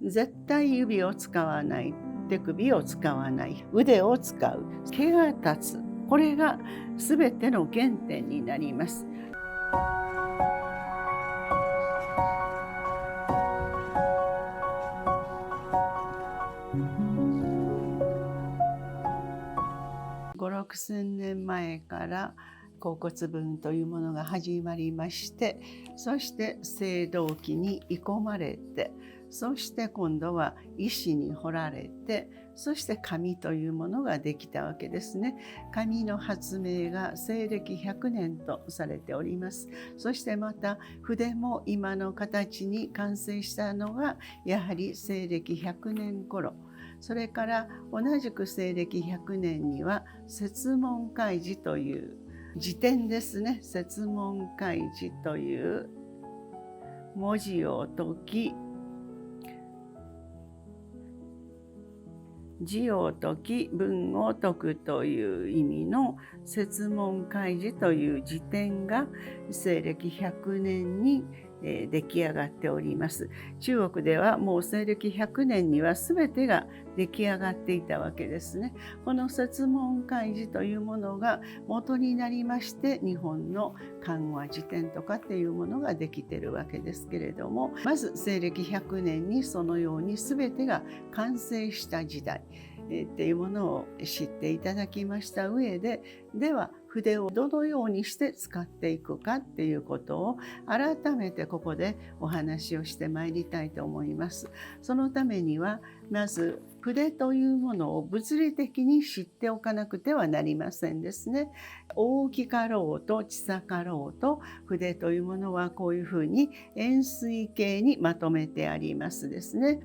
絶対指を使わない、手首を使わない、腕を使う、毛が立つ。これが全ての原点になります。5、6千年前から甲骨文というものが始まりまして、そして青銅器に鋳込まれて、そして今度は石に彫られて、そして紙というものができたわけですね。紙の発明が西暦100年とされております。そしてまた筆も今の形に完成したのがやはり西暦100年頃。それから同じく西暦100年には説問開示という辞典ですね。説問開示という文字を解き、字を解き、文を解くという意味の説問開示という辞典が西暦100年に出来上がっております。中国ではもう西暦100年には全てが出来上がっていたわけですね。この説問開示というものが元になりまして、日本の漢和辞典とかっていうものができているわけですけれども、まず西暦100年にそのように全てが完成した時代っていうものを知っていただきました上で、では筆をどのようにして使っていくかっていうことを改めてここでお話をしてまいりたいと思います。そのためにはまず筆というものを物理的に知っておかなくてはなりませんですね。大きかろうと小さかろうと筆というものはこういうふうに円錐形にまとめてありますですね。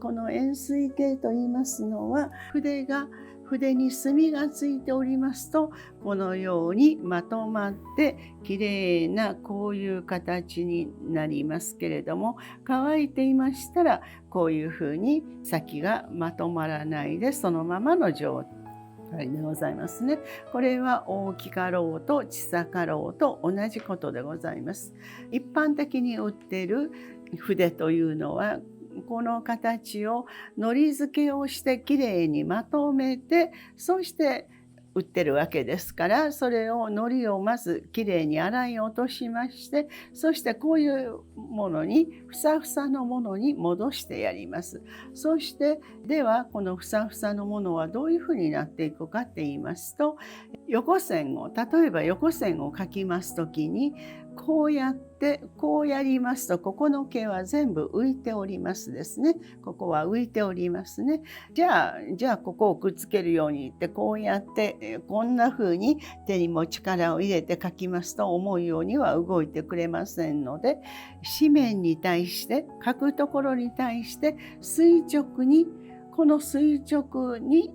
この円錐形といいますのは筆に墨がついておりますと、このようにまとまってきれいなこういう形になりますけれども、乾いていましたらこういうふうに先がまとまらないでそのままの状態でございますね。これは大きかろうと小さかろうと同じことでございます。一般的に売っている筆というのはこの形を糊付けをしてきれいにまとめて、そして売ってるわけですから、それを糊をまずきれいに洗い落としまして、そしてこういうものにふさふさのものに戻してやります。そしてではこのふさふさのものはどういうふうになっていくかって言いますと、例えば横線を描きますときにこうやりますと、ここの毛は全部浮いておりますですね。ここは浮いておりますね。じゃあここをくっつけるようにってこうやってこんな風に手にも力を入れて描きますと思うようには動いてくれませんので、紙面に対して描くところに対してこの垂直に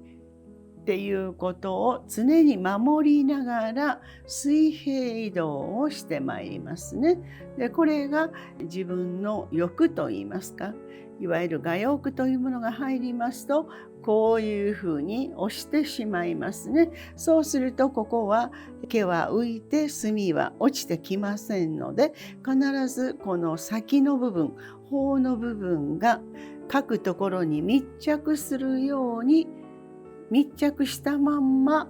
っていうことを常に守りながら水平移動をしてまいりますね。で、これが自分の欲といいますか、いわゆる我欲というものが入りますと、こういうふうに押してしまいますね。そうするとここは毛は浮いて墨は落ちてきませんので、必ずこの先の部分、頬の部分が書くところに密着するように密着したまんま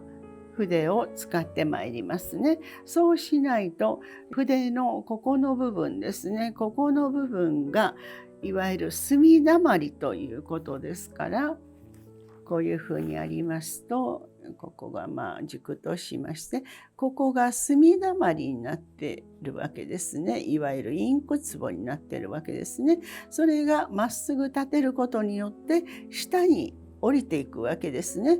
筆を使ってまいりますね。そうしないと筆のここの部分ですね、ここの部分がいわゆる墨だまりということですから、こういうふうにありますと、ここが軸としまして、ここが墨だまりになっているわけですね。いわゆるインク壺になっているわけですね。それがまっすぐ立てることによって下に降りていくわけですね。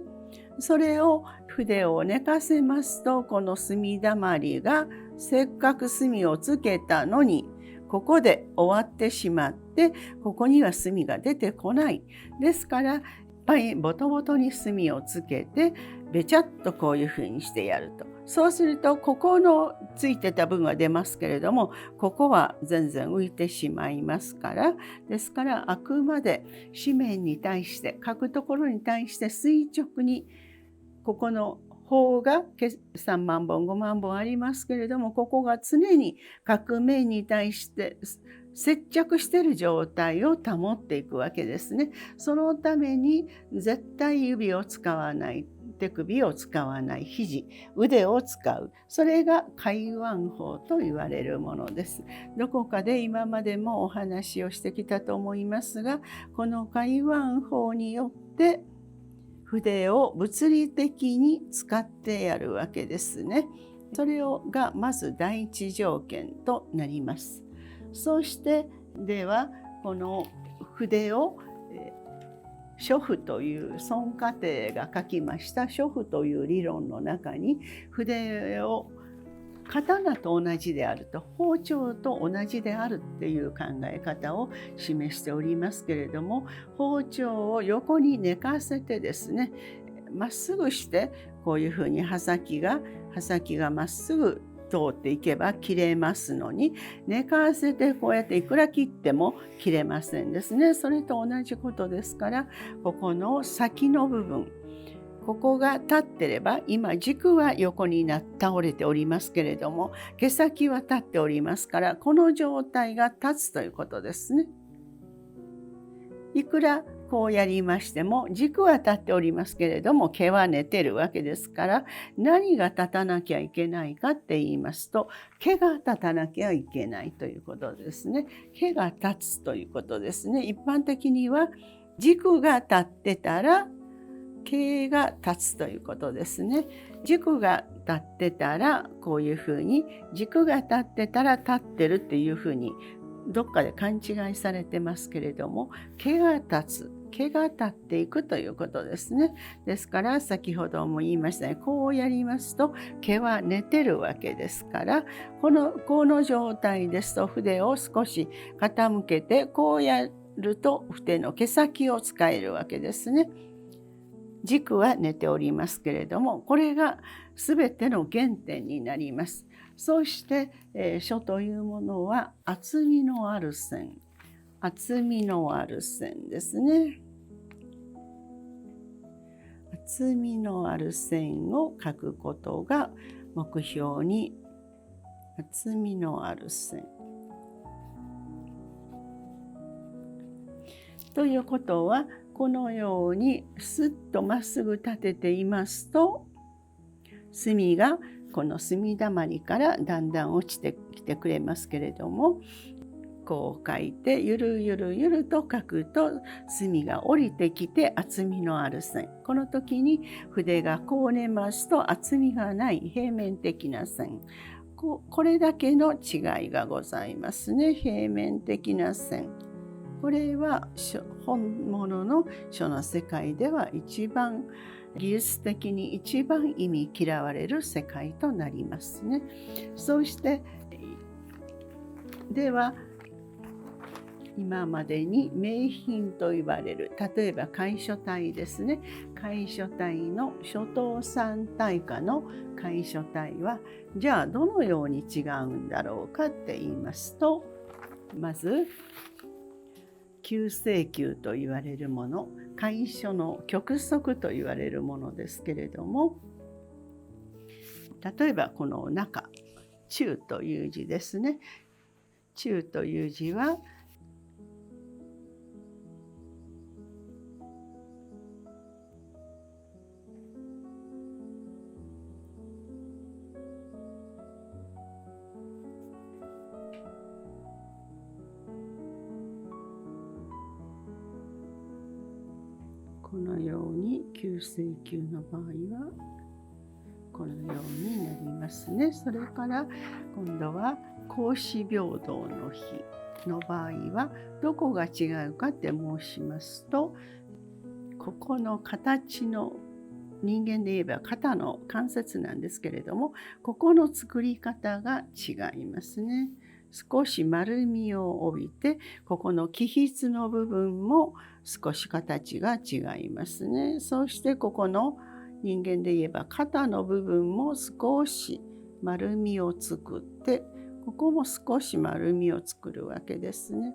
それを筆を寝かせますと、この墨だまりがせっかく墨をつけたのにここで終わってしまって、ここには墨が出てこない。ですからいっぱいボトボトに墨をつけてべちゃっとこういうふうにしてやると、そうするとここのついてた分は出ますけれども、ここは全然浮いてしまいますから、ですからあくまで紙面に対して書くところに対して垂直に、ここの方が3万本5万本ありますけれども、ここが常に書く面に対して接着している状態を保っていくわけですね。そのために絶対指を使わない、手首を使わない、肘、腕を使う。それが海腕法と言われるものです。どこかで今までもお話をしてきたと思いますが、この海腕法によって筆を物理的に使ってやるわけですね。それがまず第一条件となります。そしてではこの筆を書符という孫家庭が書きました書符という理論の中に筆を刀と同じであると、包丁と同じであるっていう考え方を示しておりますけれども、包丁を横に寝かせてですね、まっすぐしてこういうふうに刃先がまっすぐ通っていけば切れますのに、寝かせてこうやっていくら切っても切れませんですね。それと同じことですから、ここの先の部分、ここが立ってれば、今軸は横に倒れておりますけれども、毛先は立っておりますから、この状態が立つということですね。いくらこうやりましても、軸は立っておりますけれども、毛は寝てるわけですから、何が立たなきゃいけないかって言いますと、毛が立たなきゃいけないということですね。毛が立つということですね。一般的には、軸が立ってたら、毛が立つということですね。軸が立ってたら、こういうふうに、軸が立ってたら立ってるっていうふうに、どっかで勘違いされてますけれども、毛が立っていくということですね。ですから先ほども言いましたね、こうやりますと毛は寝てるわけですから、この状態ですと筆を少し傾けてこうやると筆の毛先を使えるわけですね。軸は寝ておりますけれども、これが全ての原点になります。そして、書というものは厚みのある線ですね。厚みのある線を書くことが目標に、厚みのある線。ということは、このようにスッとまっすぐ立てていますと、墨がこの墨だまりからだんだん落ちてきてくれますけれども、こう書いてゆるゆるゆると書くと墨が降りてきて厚みのある線。この時に筆がこう寝ますと厚みがない平面的な線。これだけの違いがございますね。平面的な線。これは本物の書の世界では一番技術的に一番意味嫌われる世界となりますね。そしてでは今までに名品と言われる、例えば楷書体ですね。楷書体の初等三大家の楷書体はじゃあどのように違うんだろうかって言いますと、まず九成宮と言われるもの、楷書の極則と言われるものですけれども、例えばこの中、中という字ですね。中という字はこのように九成宮の場合はこのようになりますね。それから今度は孔子平等の日の場合はどこが違うかって申しますと、ここの形の人間で言えば肩の関節なんですけれども、ここの作り方が違いますね。少し丸みを帯びて、ここの起筆の部分も少し形が違いますね。そしてここの人間で言えば肩の部分も少し丸みを作って、ここも少し丸みを作るわけですね。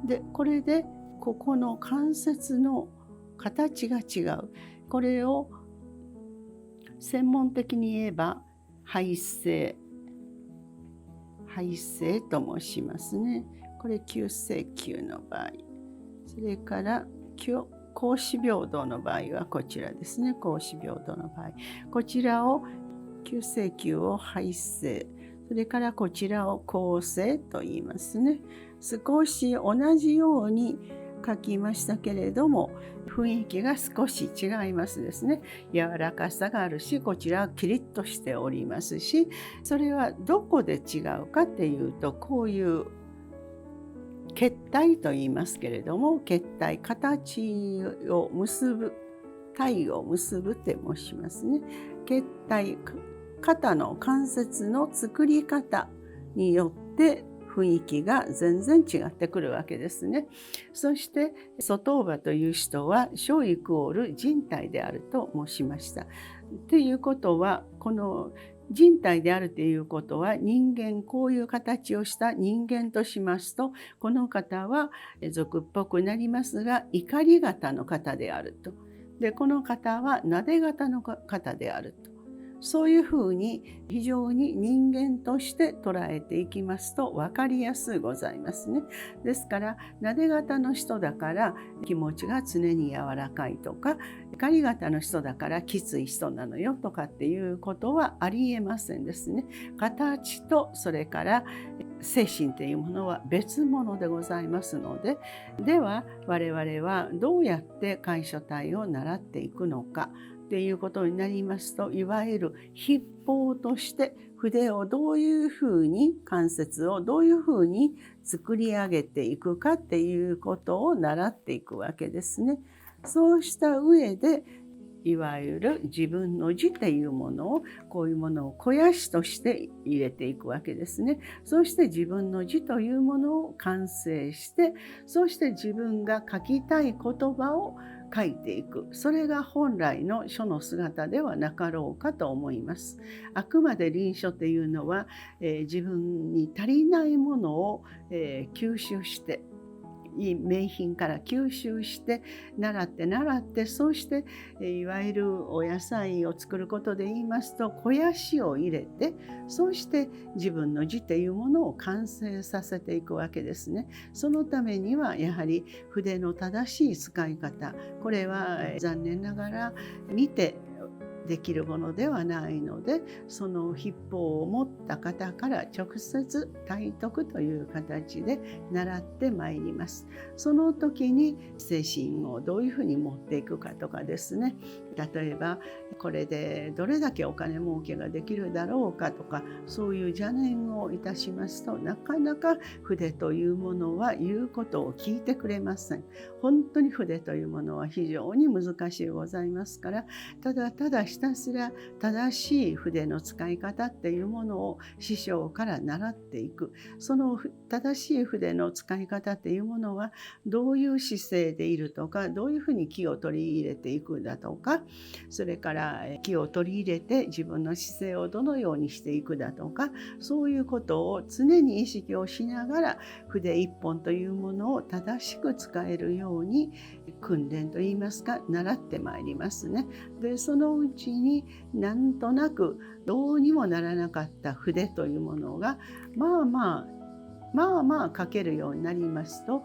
で、これでここの関節の形が違う。これを専門的に言えば背背勢と申しますね。これ九星球の場合。それから孔子平等の場合はこちらですね。孔子平等の場合。こちらを九星球を背勢。それからこちらを構成と言いますね。少し同じように書きましたけれども、雰囲気が少し違いますですね。柔らかさがあるし、こちらはキリッとしておりますし、それはどこで違うかっていうと、こういう結体と言いますけれども、結体、形を結ぶ、体を結ぶって申しますね。結体、肩の関節の作り方によって雰囲気が全然違ってくるわけですね。そして外伯という人は小イコール人体であると申しました。ということは、この人体であるということは、人間、こういう形をした人間としますと、この方は俗っぽくなりますが、怒り型の方であると。で、この方はなで型の方であると。そういうふうに非常に人間として捉えていきますと分かりやすいございますね。ですからなで型の人だから気持ちが常に柔らかいとか、怒り型の人だからきつい人なのよとかっていうことはありえませんですね。形とそれから精神というものは別物でございますので、では我々はどうやって楷書体を習っていくのかっていうことになりますと、いわゆる筆法として筆をどういうふうに、関節をどういうふうに作り上げていくかっていうことを習っていくわけですね。そうした上で、いわゆる自分の字っていうものを、こういうものを肥やしとして入れていくわけですね。そして自分の字というものを完成して、そして自分が書きたい言葉を書いていく。それが本来の書の姿ではなかろうかと思います。あくまで臨書というのは、自分に足りないものを、吸収して、いい名品から吸収して習ってそうしていわゆるお野菜を作ることで言いますと肥やしを入れて、そうして自分の字というものを完成させていくわけですね。そのためにはやはり筆の正しい使い方、これは残念ながら見てできるものではないので、その筆法を持った方から直接体得という形で習ってまいります。その時に精神をどういうふうに持っていくかとかですね、例えばこれでどれだけお金儲けができるだろうかとか、そういう邪念をいたしますと、なかなか筆というものは言うことを聞いてくれません。本当に筆というものは非常に難しいございますから、ただただひたすら正しい筆の使い方っていうものを師匠から習っていく。その正しい筆の使い方っていうものは、どういう姿勢でいるとか、どういうふうに気を取り入れていくだとか、それから気を取り入れて自分の姿勢をどのようにしていくだとか、そういうことを常に意識をしながら筆一本というものを正しく使えるように訓練といいますか習ってまいりますね。でそのうちになんとなくどうにもならなかった筆というものがまあまあ書けるようになりますと、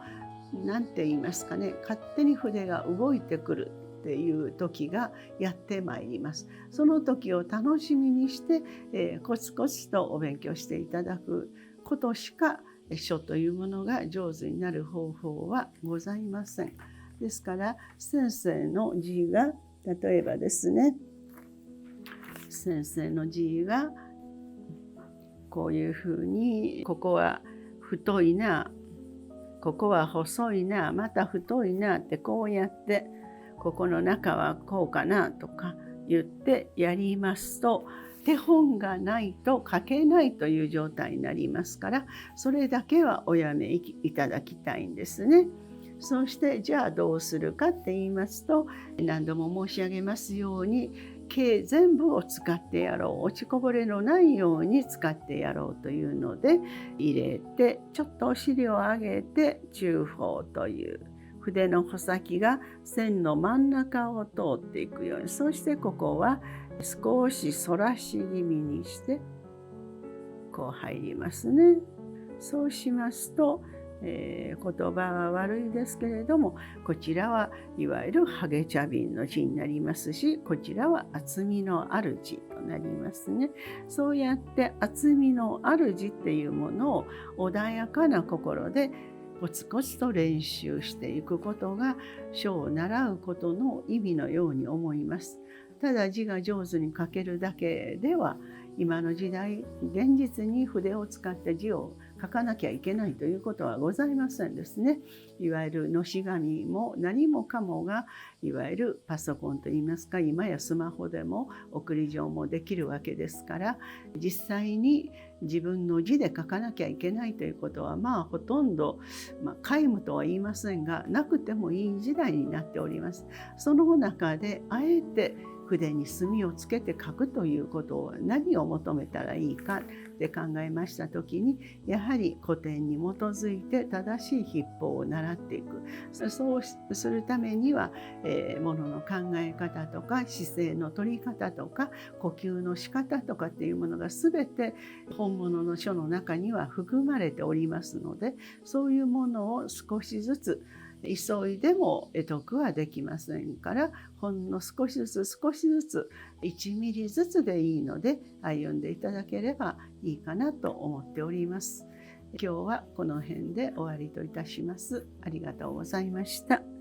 何て言いますかね、勝手に筆が動いてくるっていう時がやってまいります。その時を楽しみにして、コツコツとお勉強していただくことしか書というものが上手になる方法はございません。ですから先生の字が例えばですね、先生の字がこういうふうに、ここは太いな、ここは細いな、また太いなってこうやって、ここの中はこうかなとか言ってやりますと、手本がないと書けないという状態になりますから、それだけはおやめいただきたいんですね。そしてじゃあどうするかって言いますと、何度も申し上げますように、経全部を使ってやろう、落ちこぼれのないように使ってやろうというので入れて、ちょっとお尻を上げて中鋒という筆の穂先が線の真ん中を通っていくように、そしてここは少し反らし気味にしてこう入りますね。そうしますと、言葉は悪いですけれども、こちらはいわゆるハゲ茶瓶の字になりますし、こちらは厚みのある字となりますね。そうやって厚みのある字っていうものを穏やかな心でコツコツと練習していくことが書を習うことの意味のように思います。ただ字が上手に書けるだけでは今の時代現実に筆を使って字を書かなきゃいけないということはございませんですね。いわゆるのし紙も何もかもがいわゆるパソコンといいますか、今やスマホでも送り状もできるわけですから、実際に自分の字で書かなきゃいけないということはほとんど、皆無とは言いませんがなくてもいい時代になっております。その中であえて筆に墨をつけて書くということを何を求めたらいいかって考えました時に、やはり古典に基づいて正しい筆法を習っていく。そうするためには、ものの考え方とか姿勢の取り方とか呼吸の仕方とかっていうものが全て本物の書の中には含まれておりますので、そういうものを少しずつ急いでも得得はできませんから、ほんの少しずつ少しずつ1ミリずつでいいので歩んでいただければいいかなと思っております。今日はこの辺で終わりといたします。ありがとうございました。